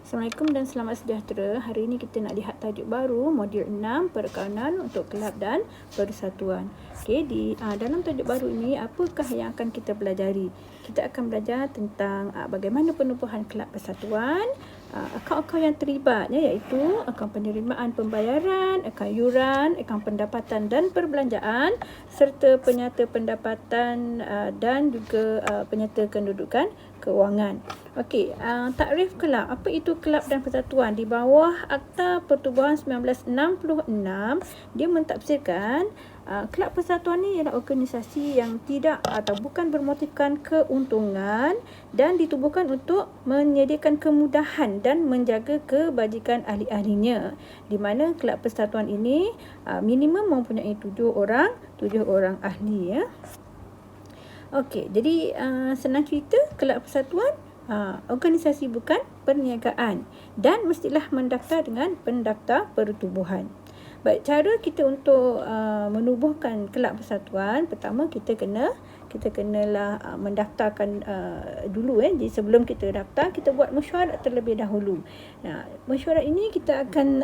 Assalamualaikum dan selamat sejahtera. Hari ini kita nak lihat tajuk baru, modul 6, perakanan untuk kelab dan persatuan. Okey, dalam tajuk baru ini, apakah yang akan kita pelajari? Kita akan belajar tentang bagaimana penubuhan kelab persatuan, akaun-akaun yang terlibat, iaitu akaun penerimaan pembayaran, akaun yuran, akaun pendapatan dan perbelanjaan, serta penyata pendapatan dan juga penyata kedudukan kewangan. Okey, takrif kelab. Apa itu kelab dan persatuan? Di bawah Akta Pertubuhan 1966, dia mentafsirkan kelab persatuan ni ialah organisasi yang tidak atau bukan bermotifkan keuntungan dan ditubuhkan untuk menyediakan kemudahan dan menjaga kebajikan ahli-ahlinya. Di mana kelab persatuan ini minimum mempunyai 7 orang ahli, ya. Okey, jadi senang cerita, kelab persatuan organisasi bukan perniagaan dan mestilah mendaftar dengan pendaftar pertubuhan. Baik, cara kita untuk menubuhkan kelab persatuan, pertama kita kenalah mendaftarkan dulu. Jadi sebelum kita daftar, kita buat mesyuarat terlebih dahulu. Nah, mesyuarat ini kita akan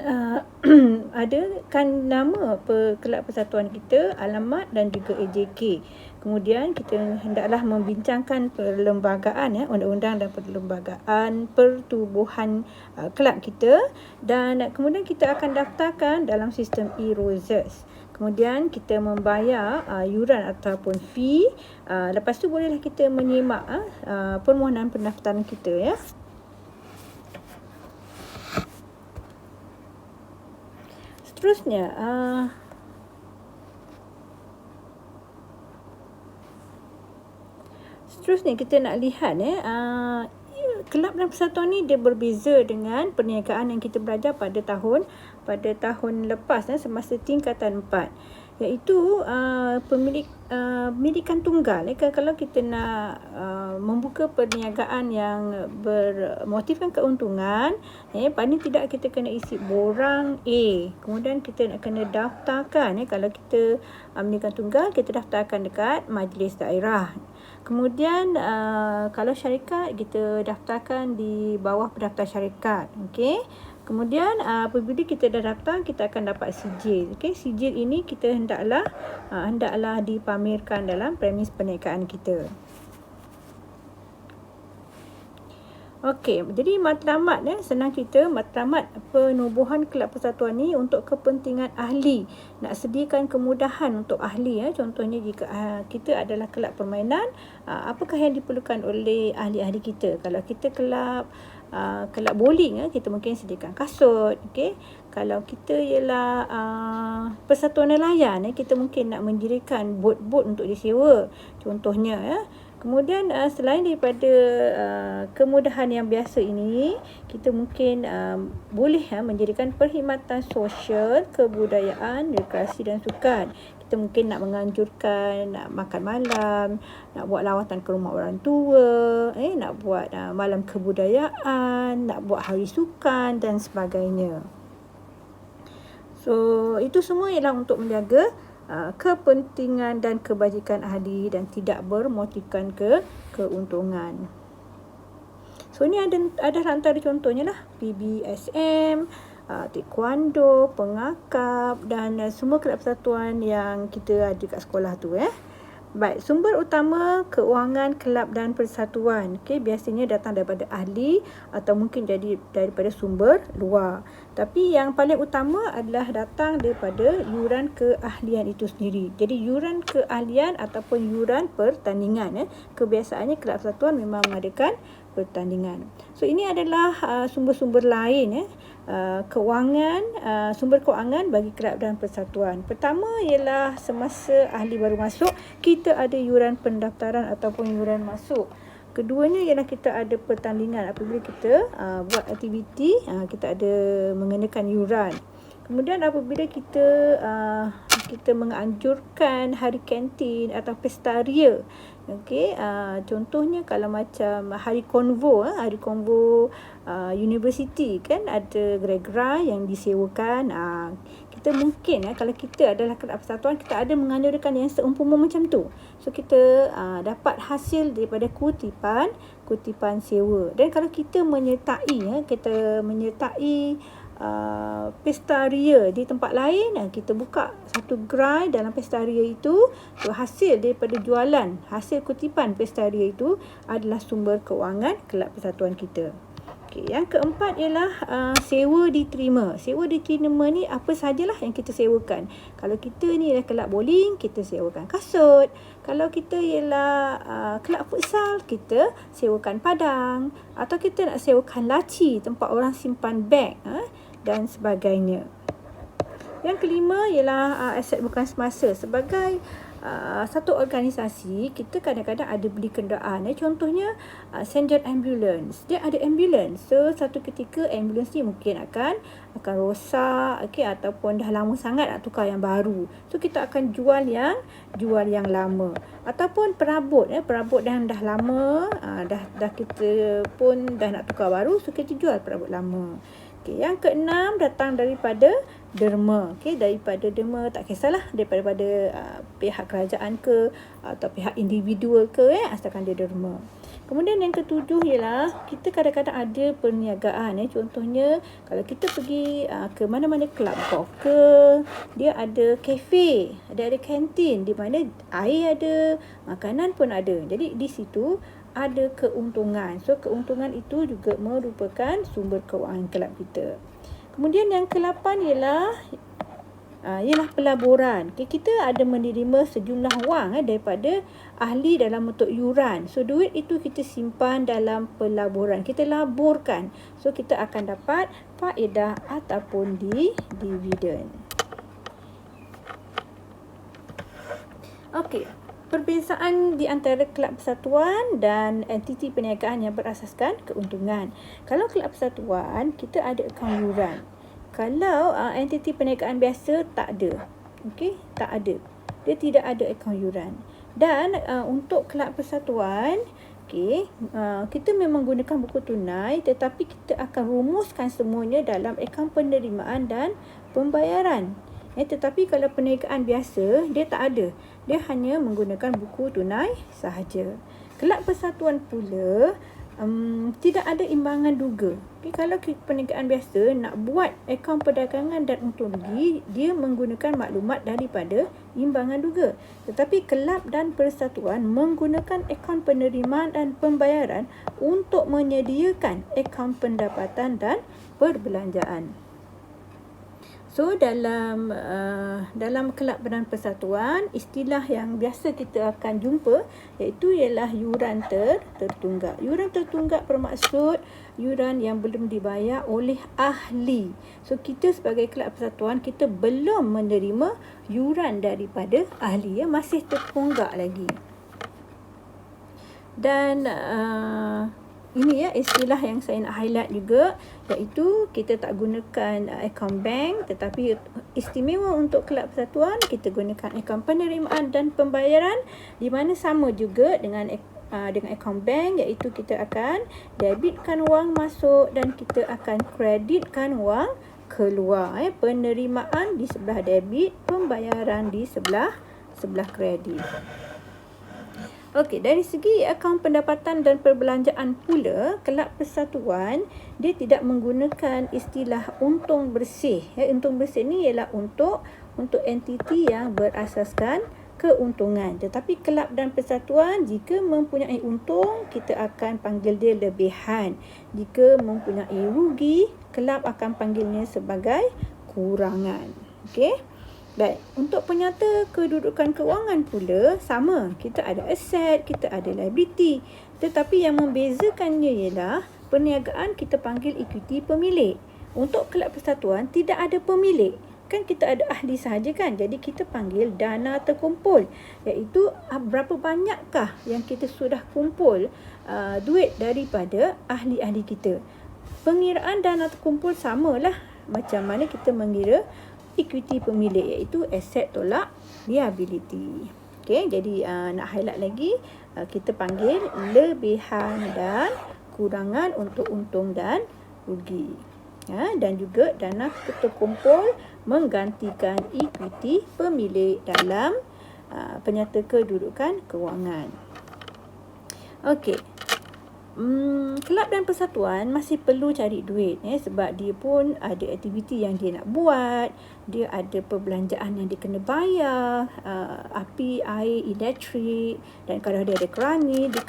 adakan nama kelab persatuan kita, alamat dan juga AJK. Kemudian kita hendaklah membincangkan perlembagaan, undang-undang dan perlembagaan pertubuhan kelab kita, dan kemudian kita akan daftarkan dalam sistem e-Roses. Kemudian kita membayar yuran ataupun fee. Lepas tu bolehlah kita menyimak permohonan pendaftaran kita, ya. Seterusnya, kita nak lihat kelab dan persatuan ni dia berbeza dengan perniagaan yang kita belajar pada tahun lepas, semasa tingkatan 4, iaitu milikan tunggal. Kalau kita nak membuka perniagaan yang bermotifkan keuntungan, paling tidak kita kena isi borang A. Kemudian kita nak kena daftarkan, kalau kita milikan tunggal, kita daftarkan dekat majlis daerah. Kemudian kalau syarikat, kita daftarkan di bawah pendaftar syarikat. Okey. Kemudian apabila kita dah daftar, kita akan dapat sijil. Okey, sijil ini kita hendaklah dipamerkan dalam premis perniagaan kita. Okey, jadi matlamat, senang cerita, matlamat penubuhan kelab persatuan ni untuk kepentingan ahli. Nak sediakan kemudahan untuk ahli, contohnya jika kita adalah kelab permainan, apakah yang diperlukan oleh ahli-ahli kita? Kalau kita kelab bowling, kita mungkin sediakan kasut. Okey. Kalau kita ialah persatuan nelayan, kita mungkin nak mendirikan bot-bot untuk disewa, contohnya, ya. Kemudian selain daripada kemudahan yang biasa ini, kita mungkin boleh menjadikan perkhidmatan sosial, kebudayaan, rekreasi dan sukan. Kita mungkin nak menganjurkan nak makan malam, nak buat lawatan ke rumah orang tua, nak buat malam kebudayaan, nak buat hari sukan dan sebagainya. So, itu semua ialah untuk menjaga kepentingan dan kebajikan ahli dan tidak bermotifkan keuntungan. So, ini ada antara contohnya lah, PBSM, taekwondo, pengakap dan semua kelab persatuan yang kita ada kat sekolah tu, Baik, sumber utama keuangan kelab dan persatuan, biasanya datang daripada ahli atau mungkin jadi daripada sumber luar. Tapi yang paling utama adalah datang daripada yuran keahlian itu sendiri. Jadi yuran keahlian ataupun yuran pertandingan, kebiasaannya kelab persatuan memang mengadakan pertandingan. So, ini adalah sumber-sumber lain, sumber kewangan bagi kelab dan persatuan. Pertama ialah semasa ahli baru masuk, kita ada yuran pendaftaran ataupun yuran masuk. Keduanya ialah kita ada pertandingan. Apabila kita buat aktiviti, kita ada mengenakan yuran. Kemudian apabila kita menganjurkan hari kantin atau pesta ria, contohnya kalau macam hari konvo universiti, ada gerai-gerai yang disewakan. Kita mungkin kalau kita adalah kelab persatuan, kita ada menganjurkan yang seumpama macam tu. So, kita dapat hasil daripada kutipan kutipan sewa. Dan kalau kita menyertai pesta ria di tempat lain, kita buka satu gerai dalam pesta ria itu, hasil daripada jualan, hasil kutipan pesta ria itu adalah sumber kewangan kelab persatuan kita. Okey, yang keempat ialah sewa diterima. Sewa diterima ni apa sajalah yang kita sewakan. Kalau kita ni ialah kelab bowling, kita sewakan kasut. Kalau kita ialah kelab futsal, kita sewakan padang. Atau kita nak sewakan laci, tempat orang simpan beg dan sebagainya. Yang kelima ialah aset bukan semasa. Sebagai satu organisasi, kita kadang-kadang ada beli kenderaan. Contohnya St. John Ambulance, dia ada ambulans. So satu ketika ambulans ni mungkin akan rosak, ataupun dah lama sangat nak tukar yang baru. So kita akan jual yang lama. Ataupun perabot yang dah lama, dah kita pun dah nak tukar baru, so kita jual perabot lama. Yang keenam datang daripada derma. Daripada derma, tak kisahlah daripada pihak kerajaan ke atau pihak individual ke, asalkan dia derma. Kemudian yang ketujuh ialah kita kadang-kadang ada perniagaan. Contohnya kalau kita pergi ke mana-mana kelab golf ke, dia ada kafe, ada kantin di mana air ada, makanan pun ada. Jadi di situ ada keuntungan. So keuntungan itu juga merupakan sumber kewangan kelab kita. Kemudian yang ke-8 ialah pelaburan. Kita ada menerima sejumlah wang daripada ahli dalam bentuk yuran. So duit itu kita simpan dalam pelaburan, kita laburkan. So kita akan dapat faedah ataupun dividen. Okey. Perbezaan di antara kelab persatuan dan entiti perniagaan yang berasaskan keuntungan. Kalau kelab persatuan, kita ada akaun yuran. Kalau entiti perniagaan biasa, tak ada. Tak ada. Dia tidak ada akaun yuran. Dan untuk kelab persatuan, kita memang gunakan buku tunai, tetapi kita akan rumuskan semuanya dalam akaun penerimaan dan pembayaran. Tetapi kalau perniagaan biasa, dia tak ada. Dia hanya menggunakan buku tunai sahaja. Kelab persatuan pula tidak ada imbangan duga. Kalau perniagaan biasa nak buat akaun perdagangan dan untung rugi, dia menggunakan maklumat daripada imbangan duga. Tetapi kelab dan persatuan menggunakan akaun penerimaan dan pembayaran untuk menyediakan akaun pendapatan dan perbelanjaan. So dalam kelab dan persatuan, istilah yang biasa kita akan jumpa ialah yuran tertunggak. Yuran tertunggak bermaksud yuran yang belum dibayar oleh ahli. So kita sebagai kelab persatuan, kita belum menerima yuran daripada ahli, masih tertunggak lagi. Dan ini istilah yang saya nak highlight juga, iaitu kita tak gunakan akaun bank, tetapi istimewa untuk kelab persatuan kita gunakan akaun penerimaan dan pembayaran, di mana sama juga dengan akaun bank, iaitu kita akan debitkan wang masuk dan kita akan kreditkan wang keluar. Penerimaan di sebelah debit, pembayaran di sebelah kredit. Okey, dari segi akaun pendapatan dan perbelanjaan pula, kelab persatuan dia tidak menggunakan istilah untung bersih. Untung bersih ni ialah untuk entiti yang berasaskan keuntungan. Tetapi kelab dan persatuan jika mempunyai untung, kita akan panggil dia lebihan. Jika mempunyai rugi, kelab akan panggilnya sebagai kurangan. Okey. Baik, untuk penyata kedudukan kewangan pula sama. Kita ada aset, kita ada liability. Tetapi yang membezakannya ialah perniagaan kita panggil equity pemilik. Untuk kelab persatuan tidak ada pemilik. Kan kita ada ahli sahaja kan. Jadi kita panggil dana terkumpul, iaitu berapa banyakkah yang kita sudah kumpul duit daripada ahli-ahli kita. Pengiraan dana terkumpul samalah macam mana kita mengira equity pemilik, iaitu aset tolak liability. Okey, jadi nak highlight lagi, kita panggil lebihan dan kurangan untuk untung dan rugi. Dan juga dana terkumpul menggantikan equity pemilik dalam penyata kedudukan kewangan. Okey. Kelab dan persatuan masih perlu cari duit sebab dia pun ada aktiviti yang dia nak buat, dia ada perbelanjaan yang dia kena bayar, api, air, elektrik, dan kalau dia ada kerani dia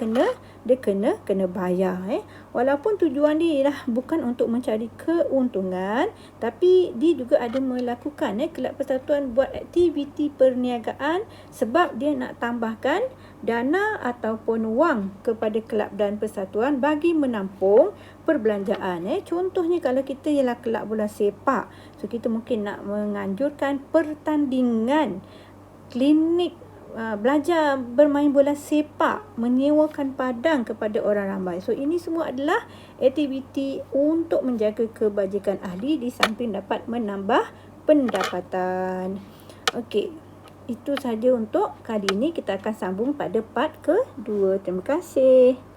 kena bayar. Walaupun tujuan dia ialah bukan untuk mencari keuntungan, tapi dia juga ada melakukan kelab persatuan buat aktiviti perniagaan sebab dia nak tambahkan dana ataupun wang kepada kelab dan persatuan bagi menampung perbelanjaan. Contohnya kalau kita ialah kelab bola sepak, so kita mungkin nak menganjurkan pertandingan, klinik belajar bermain bola sepak, menyewakan padang kepada orang ramai. So ini semua adalah aktiviti untuk menjaga kebajikan ahli di samping dapat menambah pendapatan. Okey. Itu sahaja untuk kali ini. Kita akan sambung pada part kedua. Terima kasih.